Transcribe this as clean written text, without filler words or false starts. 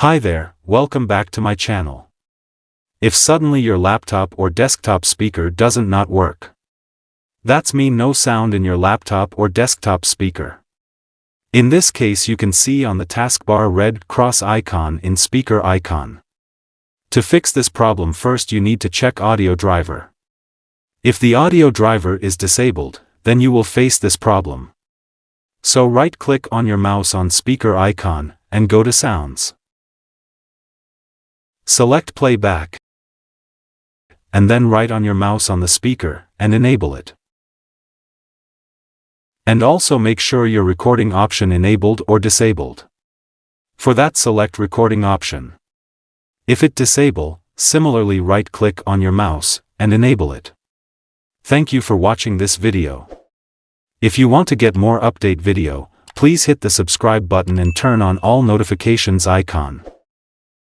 Hi there, welcome back to my channel. If suddenly your laptop or desktop speaker doesn't not work, that's mean no sound in your laptop or desktop speaker. In this case you can see on the taskbar red cross icon in speaker icon. To fix this problem first you need to check audio driver. If the audio driver is disabled, then you will face this problem. So right-click on your mouse on speaker icon, and go to Sounds. Select Playback. And then right on your mouse on the speaker, and enable it. And also make sure your recording option enabled or disabled. For that select recording option. If it disable, similarly right-click on your mouse, and enable it. Thank you for watching this video. If you want to get more update video, please hit the subscribe button and turn on all notifications icon.